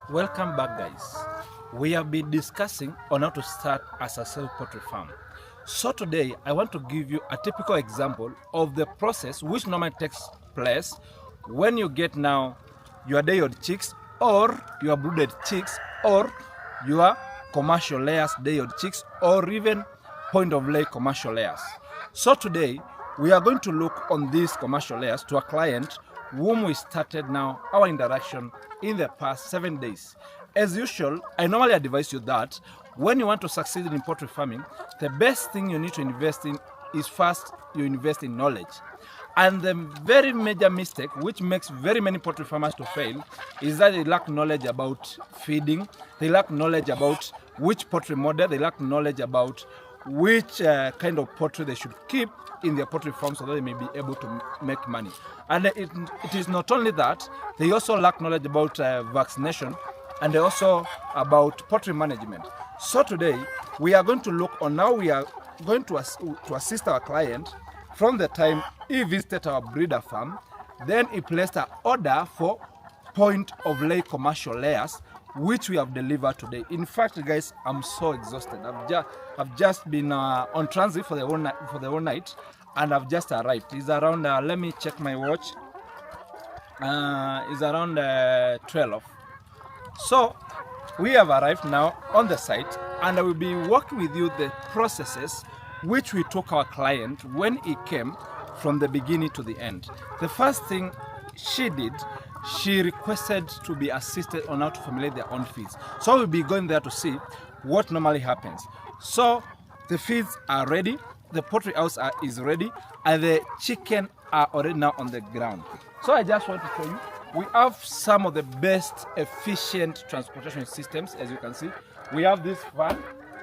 Welcome back, guys. We have been discussing on how to start a successful poultry farm. So today I want to give you a typical example of the process which normally takes place when you get now your day-old chicks or your brooded chicks or your commercial layers day-old chicks or even point of lay commercial layers. So today we are going to look on these commercial layers to a client whom we started now our interaction in the past 7 days. As usual, I normally advise you that when you want to succeed in poultry farming, the best thing you need to invest in is first you invest in knowledge. And the very major mistake which makes very many poultry farmers to fail is that they lack knowledge about feeding, they lack knowledge about which poultry model, they lack knowledge about which kind of poultry they should keep in their poultry farm so that they may be able to make money. And it is not only that, they also lack knowledge about vaccination and also about poultry management. So today, we are going to look on how we are going to assist our client from the time he visited our breeder farm, then he placed an order for point of lay commercial layers, which we have delivered today. In fact, guys, I'm so exhausted. I've just been on transit for the whole night, and I've just arrived. It's around. Let me check my watch. It's around 12. So we have arrived now on the site, and I will be walking with you the processes which we took our client when he came from the beginning to the end. The first thing she did, she requested to be assisted on how to formulate their own feeds. So we'll be going there to see what normally happens. So the feeds are ready, the poultry house is ready, and the chicken are already now on the ground. So I just want to show you, we have some of the best efficient transportation systems. As you can see, we have this van,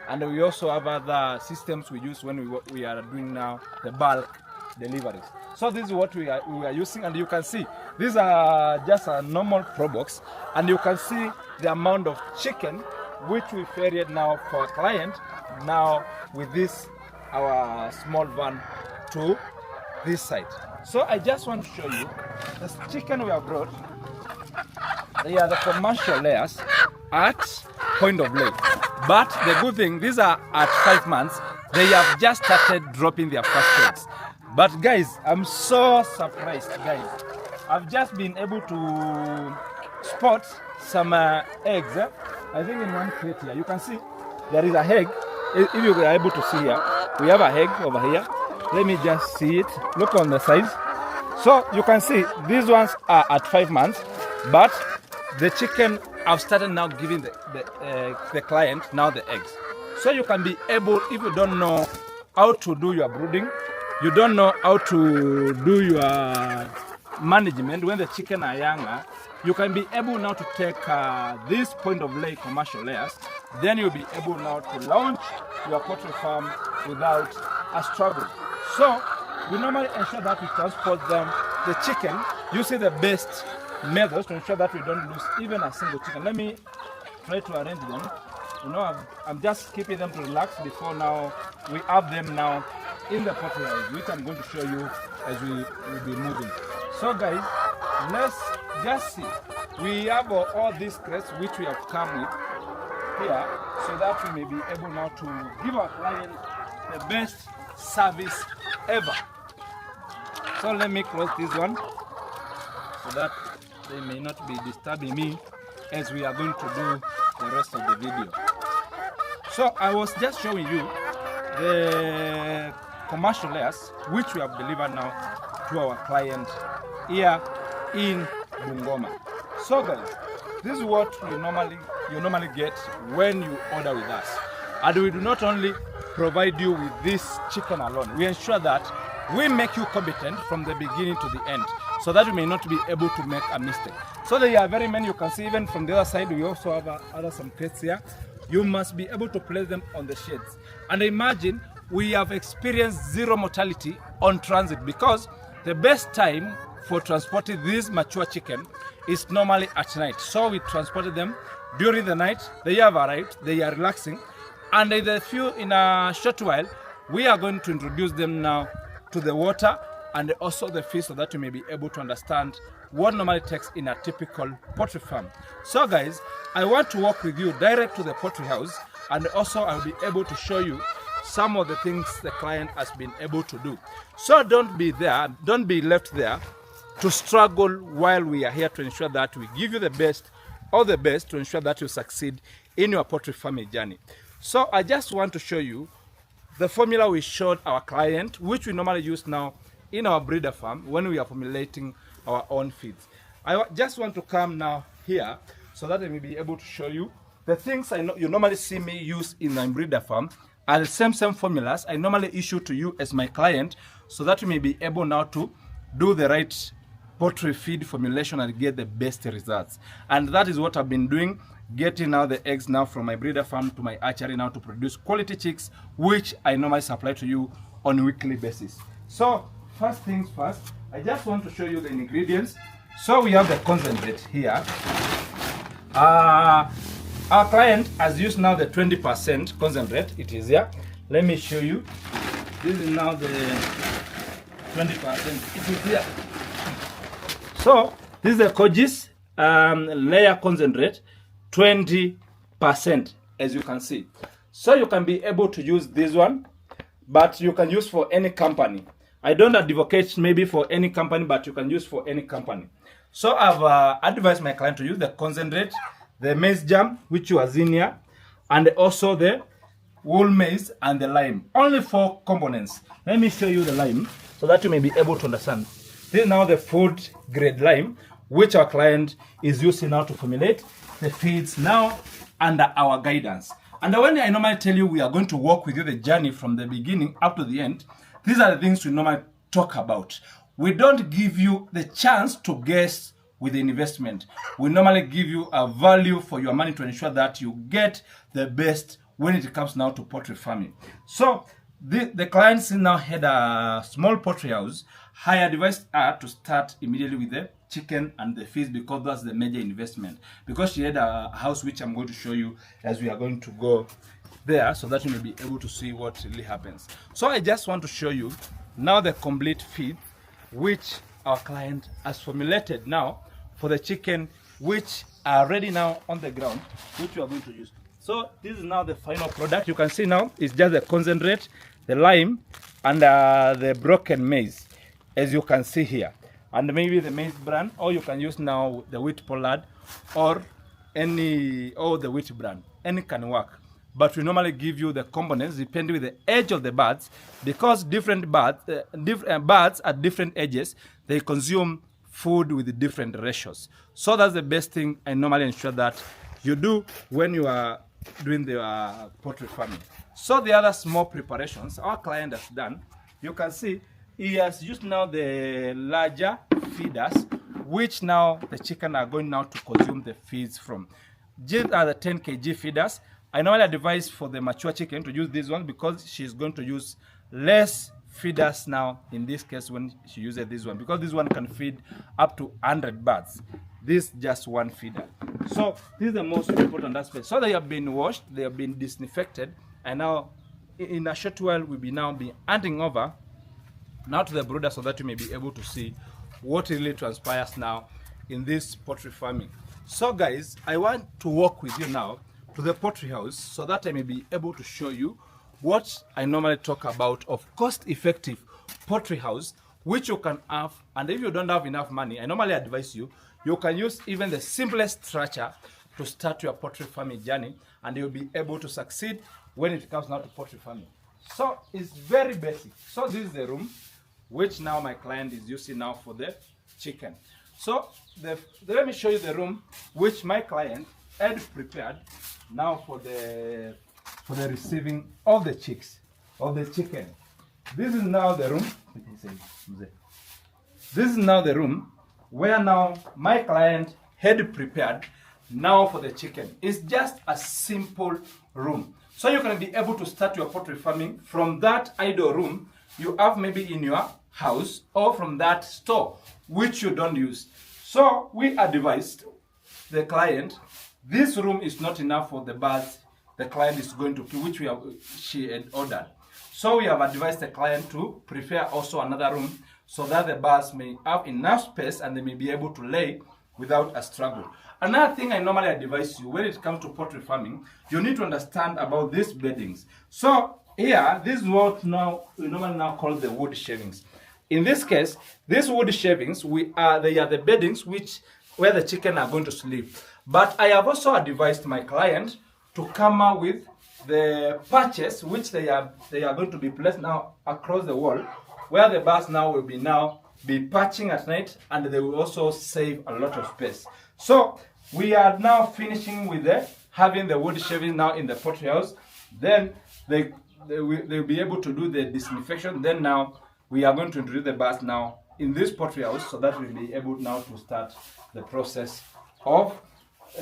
and we also have other systems we use when we are doing now the bulk deliveries. So this is what we are using, and you can see these are just a normal pro box, and you can see the amount of chicken which we ferried now for a client now with this our small van to this site. So I just want to show you the chicken we have brought. They are the commercial layers at point of lay. But the good thing, these are at 5 months. They have just started dropping their first eggs. But guys, I'm so surprised, guys. I've just been able to spot some eggs. I think in one crate here, you can see there is a egg. If you are able to see here, we have a egg over here. Let me just see it. Look on the size. So you can see these ones are at 5 months, but the chicken have started now giving the client now the eggs. So you can be able, if you don't know how to do your brooding, you don't know how to do your management when the chicken are younger, you can be able now to take this point of lay commercial layers. Then you'll be able now to launch your poultry farm without a struggle. So we normally ensure that we transport them, the chicken, using the best methods to ensure that we don't lose even a single chicken. Let me try to arrange them. You know, I'm just keeping them to relax before now we have them now in the poultry house, which I'm going to show you as we will be moving. So guys, let's just see. We have all these crates which we have come with here so that we may be able now to give our client the best service ever. So let me close this one so that they may not be disturbing me as we are going to do the rest of the video. So I was just showing you the commercial layers which we have delivered now to our client here in Bungoma. So guys, this is what you normally get when you order with us. And we do not only provide you with this chicken alone, we ensure that we make you competent from the beginning to the end so that you may not be able to make a mistake. So there are very many, you can see even from the other side, we also have some crates here. You must be able to place them on the sheds. And imagine we have experienced zero mortality on transit because the best time for transporting these mature chicken is normally at night. So we transported them during the night. They have arrived, they are relaxing, and in a short while we are going to introduce them now to the water and also the fish so that you may be able to understand what normally takes in a typical poultry farm. So guys, I want to walk with you direct to the poultry house, and also I'll be able to show you some of the things the client has been able to do. So don't be left there to struggle while we are here to ensure that we give you the best of the best to ensure that you succeed in your poultry farming journey. So I just want to show you the formula we showed our client, which we normally use now in our breeder farm when we are formulating our own feeds. I just want to come now here so that I may be able to show you the things I know you normally see me use in my breeder farm are the same formulas I normally issue to you as my client, so that you may be able now to do the right poultry feed formulation and get the best results. And that is what I've been doing, getting now the eggs now from my breeder farm to my hatchery now to produce quality chicks, which I normally supply to you on a weekly basis. So first things first, I just want to show you the ingredients. So we have the concentrate here. Our client has used now the 20% concentrate. It is here. Let me show you. This is now the 20%. It is here. So this is the Kojis layer concentrate, 20%, as you can see. So you can be able to use this one, but you can use for any company. I don't advocate maybe for any company, but you can use for any company. So I've advised my client to use the concentrate, the maize jam, which was in here, and also the whole maize and the lime. Only 4 components. Let me show you the lime so that you may be able to understand. This is now the food grade lime, which our client is using now to formulate the feeds now under our guidance. And when I normally tell you we are going to walk with you the journey from the beginning up to the end, these are the things we normally talk about. We don't give you the chance to guess with the investment. We normally give you a value for your money to ensure that you get the best when it comes now to poultry farming. So the clients now had a small poultry house. I advised her to start immediately with the chicken and the fish because that's the major investment. Because she had a house which I'm going to show you as we are going to go there, so that you may be able to see what really happens. So I just want to show you now the complete feed which our client has formulated now for the chicken, which are ready now on the ground, which we are going to use. So this is now the final product. You can see now it's just the concentrate, the lime, and the broken maize, as you can see here. And maybe the maize bran, or you can use now the wheat pollard, or the wheat bran. Any can work. But we normally give you the components depending with the age of the birds, because different birds at different ages, they consume food with different ratios. So that's the best thing I normally ensure that you do when you are doing the poultry farming. So the other small preparations our client has done, you can see he has used now the larger feeders, which now the chicken are going now to consume the feeds from. These are the 10 kg feeders. I normally advise for the mature chicken to use this one because she's going to use less feeders now in this case when she uses this one, because this one can feed up to 100 birds. This just one feeder. So this is the most important aspect. So they have been washed, they have been disinfected, and now in a short while we'll be handing over now to the brooder so that you may be able to see what really transpires now in this poultry farming. So guys, I want to walk with you now to the poultry house so that I may be able to show you what I normally talk about of cost-effective poultry house, which you can have. And if you don't have enough money, I normally advise you can use even the simplest structure to start your poultry farming journey, and you'll be able to succeed when it comes now to poultry farming. So it's very basic. So this is the room which now my client is using now for the chicken. So let me show you the room which my client had prepared now for the receiving of the chicks, of the chicken. This is now the room. This is now the room where now my client had prepared now for the chicken. It's just a simple room. So you can be able to start your poultry farming from that idle room you have maybe in your house, or from that store which you don't use. So we advised the client, this room is not enough for the birds the client is going to kill, which she had ordered. So we have advised the client to prepare also another room so that the birds may have enough space and they may be able to lay without a struggle. Another thing I normally advise you when it comes to poultry farming, you need to understand about these beddings. So here, this is what now we normally now call the wood shavings. In this case, these wood shavings, they are the beddings where the chicken are going to sleep. But I have also advised my client to come up with the patches which they are going to be placed now across the wall, where the birds now will be patching at night, and they will also save a lot of space. So we are now finishing with having the wood shavings now in the poultry house. Then they'll be able to do the disinfection. Then now we are going to introduce the birds now in this poultry house, so that we'll be able now to start the process of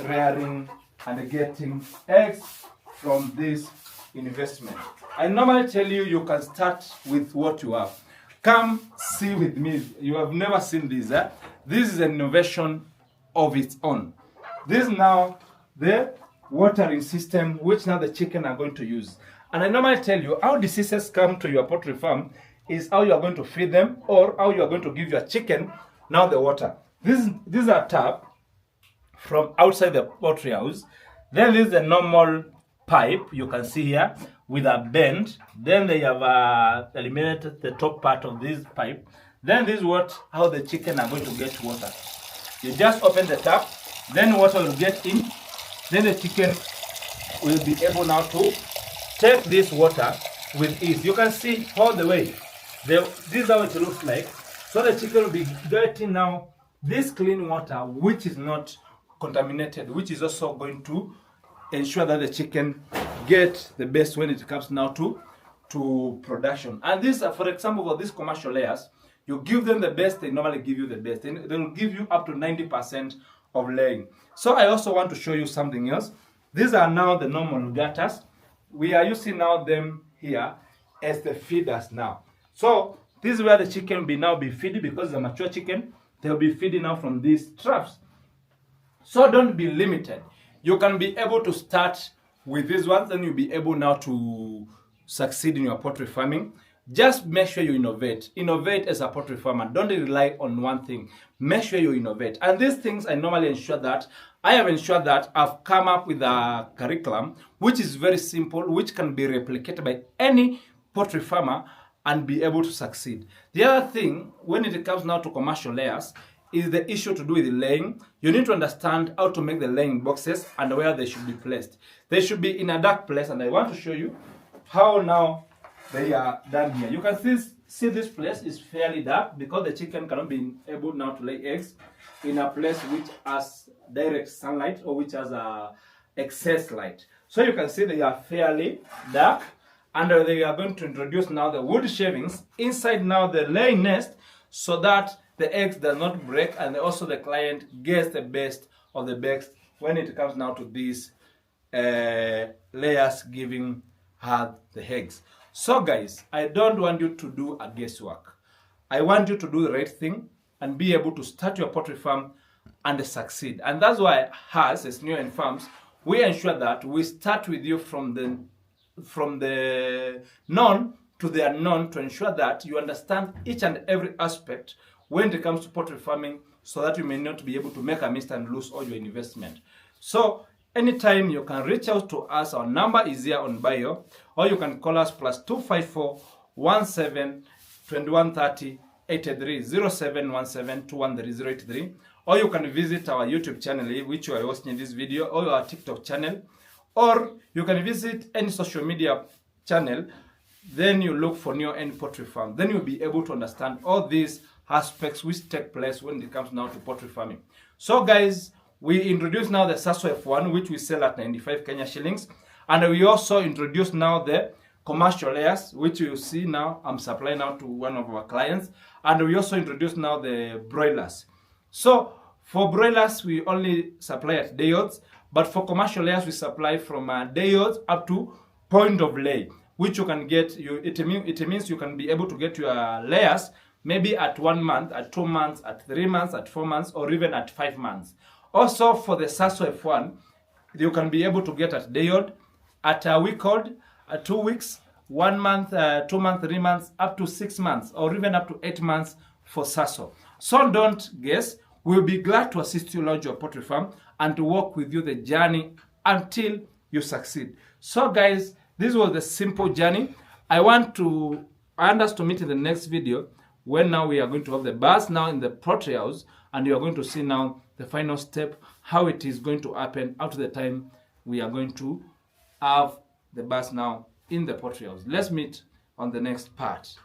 rearing and getting eggs from this investment. I normally tell you, you can start with what you have. Come see with me. You have never seen this. This is an innovation of its own. This is now the watering system which now the chicken are going to use. And I normally tell you how diseases come to your poultry farm is how you are going to feed them, or how you are going to give your chicken now the water. This is a tap from outside the poultry house. Then this is a normal pipe you can see here with a bend. Then they have eliminated the top part of this pipe. Then this is how the chicken are going to get water. You just open the tap, then water will get in. Then the chicken will be able now to take this water with ease. You can see all the way. This is how it looks like. So the chicken will be getting now this clean water, which is not contaminated, which is also going to ensure that the chicken get the best when it comes now to production. And this, for example, for these commercial layers, you give them the best, they normally give you the best. They will give you up to 90% of laying. So I also want to show you something else. These are now the normal gutters. We are using now them here as the feeders now. So this is where the chicken will now be feeding, because the mature chicken, they'll be feeding now from these traps. So don't be limited. You can be able to start with these ones, then you'll be able now to succeed in your poultry farming. Just make sure you innovate. Innovate as a poultry farmer. Don't rely on one thing. Make sure you innovate. And these things I normally ensure that I have ensured that I've come up with a curriculum which is very simple, which can be replicated by any poultry farmer and be able to succeed. The other thing, when it comes now to commercial layers, is the issue to do with the laying. You need to understand how to make the laying boxes and where they should be placed. They should be in a dark place, and I want to show you how now they are done here. You can see this place is fairly dark because the chicken cannot be able now to lay eggs in a place which has direct sunlight or which has excess light. So you can see they are fairly dark, and they are going to introduce now the wood shavings inside now the laying nest, so that the eggs does not break, and also the client gets the best of the best when it comes now to these layers giving her the eggs. So guys, I don't want you to do a guesswork. I want you to do the right thing and be able to start your poultry farm and succeed. And that's why us as Neo-Hen Farms, we ensure that we start with you from the known to the unknown, to ensure that you understand each and every aspect when it comes to poultry farming, so that you may not be able to make a mistake and lose all your investment. So anytime you can reach out to us. Our number is here on bio, or you can call us +254 17 21 30 83 0717 213 083, or you can visit our YouTube channel, which you are watching this video, or our TikTok channel, or you can visit any social media channel. Then you look for Neo-Hen Poultry Farm. Then you'll be able to understand all these aspects which take place when it comes now to poultry farming. So guys, we introduce now the Sasso F1, which we sell at 95 Kenya shillings, and we also introduce now the commercial layers, which you see now I'm supplying now to one of our clients, and we also introduce now the broilers. So for broilers we only supply at day odds, but for commercial layers we supply from day odds up to point of lay, which you can get. It means you can be able to get your layers maybe at 1 month, at 2 months, at 3 months, at 4 months, or even at 5 months. Also for the Sasso F1, you can be able to get at day old, at a week old, at 2 weeks, 1 month, 2 months, 3 months, up to 6 months, or even up to 8 months for SASO. So don't guess. We'll be glad to assist you launch your poultry farm and to walk with you the journey until you succeed. So guys, this was the simple journey. I want us to meet in the next video, when now we are going to have the birds now in the poultry house, and you are going to see now the final step, how it is going to happen up to the time we are going to have the birds now in the poultry house. Let's meet on the next part.